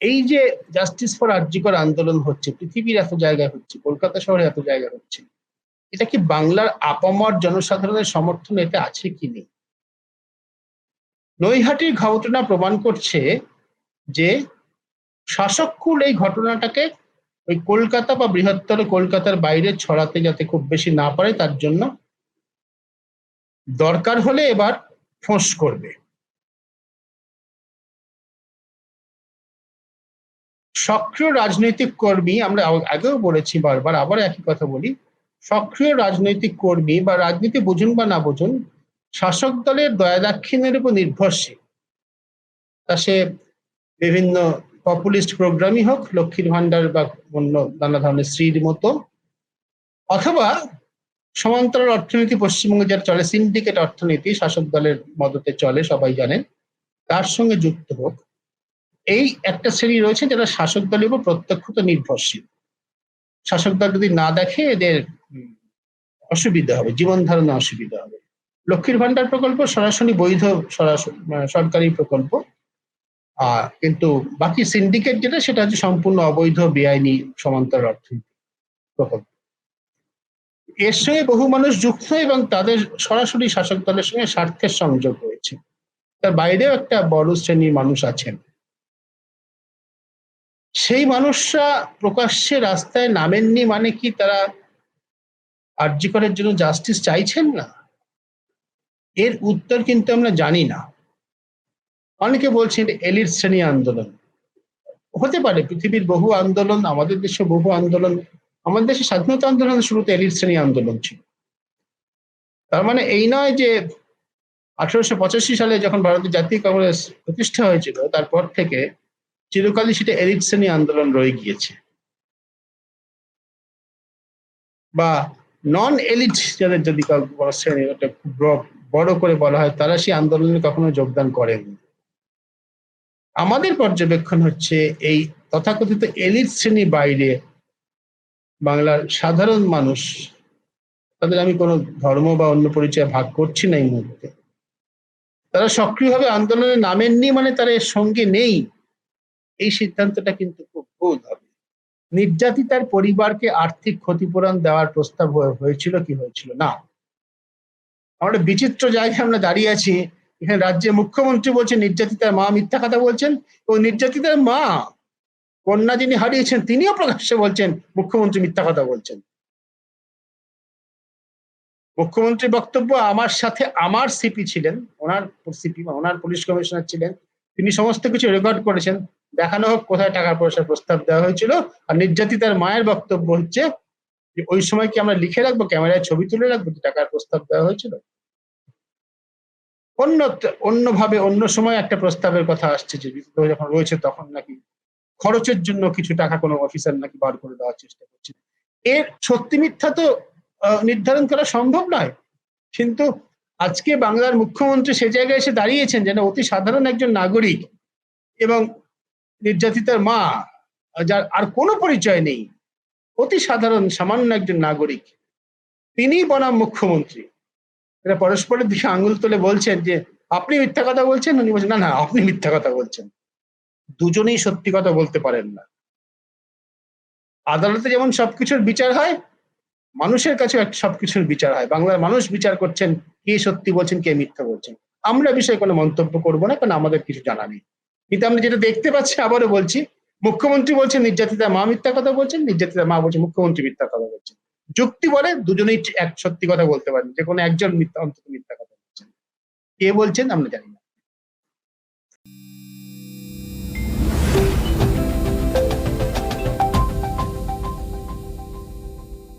এই যে justice for RG Kar আন্দোলন হচ্ছে, পৃথিবীর এত জায়গায় হচ্ছে, কলকাতা শহরে এত জায়গায় হচ্ছে, এটা কি বাংলার আপামর জনসাধারণের সমর্থন এতে আছে কি নেই? নৈহাটির ঘটনা প্রমাণ করছে যে শাসককুল এই ঘটনাটাকে ওই কলকাতা বা বৃহত্তর কলকাতার বাইরে ছড়াতে যাতে খুব বেশি না পারে, তার জন্য দরকার হলে এবার ফোঁস করবে। সক্রিয় রাজনৈতিক কর্মী, আমরা আগেও বলেছি বারবার, আবার একই কথা বলি, সক্রিয় রাজনৈতিক কর্মী বা রাজনীতি বুঝুন বা না বুঝুন, শাসক দলের দয়া দাক্ষিণ্যের উপর নির্ভরশীল। তা সে বিভিন্ন পপুলিস্ট প্রোগ্রামই হোক, লক্ষ্মীর ভান্ডার বা অন্য নানা ধরনের স্ত্রীর মতো, অথবা সমান্তরাল অর্থনীতি পশ্চিমবঙ্গে যারা চলে, সিন্ডিকেট অর্থনীতি শাসক দলের মদতে চলে, সবাই জানেন, তার সঙ্গে যুক্ত হোক, এই একটা শ্রেণী রয়েছে যারা শাসক দলের উপর প্রত্যক্ষত নির্ভরশীল। শাসক দল যদি না দেখে এদের অসুবিধা হবে, জীবন ধারণে অসুবিধা হবে। লক্ষ্মীর ভান্ডার প্রকল্প সরাসরি বৈধ সরকারি প্রকল্প, কিন্তু বাকি সিন্ডিকেট যেটা, সেটা হচ্ছে সম্পূর্ণ অবৈধ বেআইনি সমান্তরাল অর্থনীতি প্রকল্প। এর সঙ্গে বহু মানুষ যুক্ত এবং তাদের সরাসরি শাসক দলের সঙ্গে স্বার্থের সংযোগ রয়েছে। তার বাইরেও একটা বড় শ্রেণীর মানুষ আছেন। সেই মানুষরা প্রকাশ্যে রাস্তায় নামেননি মানে কি তারা আরজি করের জন্য জাস্টিস চাইছেন না? এর উত্তর কিন্তু আমরা জানি না। অনেকে বলছেন এলিট শ্রেণী আন্দোলন। হতে পারে, পৃথিবীর বহু আন্দোলন, আমাদের দেশে বহু আন্দোলন, আমাদের দেশে স্বাধীনতা আন্দোলনের শুরুতে এলিট শ্রেণী আন্দোলন ছিল। তার মানে এই নয় যে 1885 সালে যখন ভারতের জাতীয় কংগ্রেস প্রতিষ্ঠা হয়েছিল তারপর থেকে চিরকালই সেটা এলিট শ্রেণী আন্দোলন রয়ে গিয়েছে, বা নন এলিট যাদের যদি বড় শ্রেণী, ওটা খুব বড় করে বলা হয়, তারা সেই আন্দোলনে কখনো যোগদান করেনি। আমাদের পর্যবেক্ষণ হচ্ছে এই তথাকথিত এলিট শ্রেণী বাইরে বাংলার সাধারণ মানুষ, তাদের আমি কোনো ধর্ম বা অন্য পরিচয় ভাগ করছি না এই মুহূর্তে, তারা সক্রিয়ভাবে আন্দোলনে নামেননি মানে তারা এর সঙ্গে নেই, এই সিদ্ধান্তটা কিন্তু খুব ভুল হবে। নির্যাতিতার পরিবারকে আর্থিক ক্ষতিপূরণ দেওয়ার প্রস্তাব হয়েছিল কি হয়েছিল না? আমরা বিচিত্র জায়গায় আমরা দাঁড়িয়ে আছি, এখানে রাজ্যের মুখ্যমন্ত্রী বলছেন নির্যাতিতার মা মিথ্যা কথা বলছেন, ও নির্যাতিতার মা, কন্যা যিনি হারিয়েছেন, তিনিও প্রকাশ্যে বলছেন মুখ্যমন্ত্রী মিথ্যা কথা বলছেন। মুখ্যমন্ত্রীর বক্তব্য, আমার সাথে আমার সিপি ছিলেন, ওনার সিপি বা ওনার পুলিশ কমিশনার ছিলেন, তিনি সমস্ত কিছু রেকর্ড করেছেন, দেখানো হোক কোথায় টাকা পয়সার প্রস্তাব দেওয়া হয়েছিল। আর নির্যাতিতার মায়ের বক্তব্য হচ্ছে যে ওই সময় কি আমরা লিখে রাখবো, ক্যামেরায় ছবি তুলে রাখবো যে টাকার প্রস্তাব দেওয়া হয়েছিল? অন্যভাবে অন্য সময় একটা প্রস্তাবের কথা আসছে যে যখন রয়েছে তখন নাকি খরচের জন্য কিছু টাকা কোনো অফিসার নাকি বার করে দেওয়ার চেষ্টা করছে। এর সত্যি মিথ্যা তো নির্ধারণ করা সম্ভব নয়, কিন্তু আজকে বাংলার মুখ্যমন্ত্রী সে জায়গায় এসে দাঁড়িয়েছেন যেন অতি সাধারণ একজন নাগরিক এবং নির্যাতিতার মা, যার আর কোনো পরিচয় নেই, অতি সাধারণ সামান্য একজন নাগরিক, তিনি বনাম মুখ্যমন্ত্রী, এরা পরস্পরের দিকে আঙুল তুলে বলছেন যে আপনি মিথ্যা কথা বলছেন, উনি বলছেন না না আপনি মিথ্যা কথা বলছেন। দুজনেই সত্যি কথা বলতে পারেন না। আদালতে যেমন সবকিছুর বিচার হয়, মানুষের কাছে সবকিছুর বিচার হয়। বাংলার মানুষ বিচার করছেন কে সত্যি বলছেন কে মিথ্যা বলছেন। আমরা বিষয়ে কোনো মন্তব্য করবো না, কারণ আমাদের কিছু জানা নেই। কিন্তু আমরা যেটা দেখতে পাচ্ছি, আবারও বলছি, মুখ্যমন্ত্রী বলছেন নির্যাতিতার মা মিথ্যা কথা বলছেন, নির্যাতিতার মা বলছে মুখ্যমন্ত্রী মিথ্যা কথা বলছেন। যুক্তি বলে দুজনেই এক সত্যি কথা বলতে পারেন, যে কোনো একজন মিথ্যা অন্তত মিথ্যা কথা বলছেন। কে বলছেন আমরা জানি না।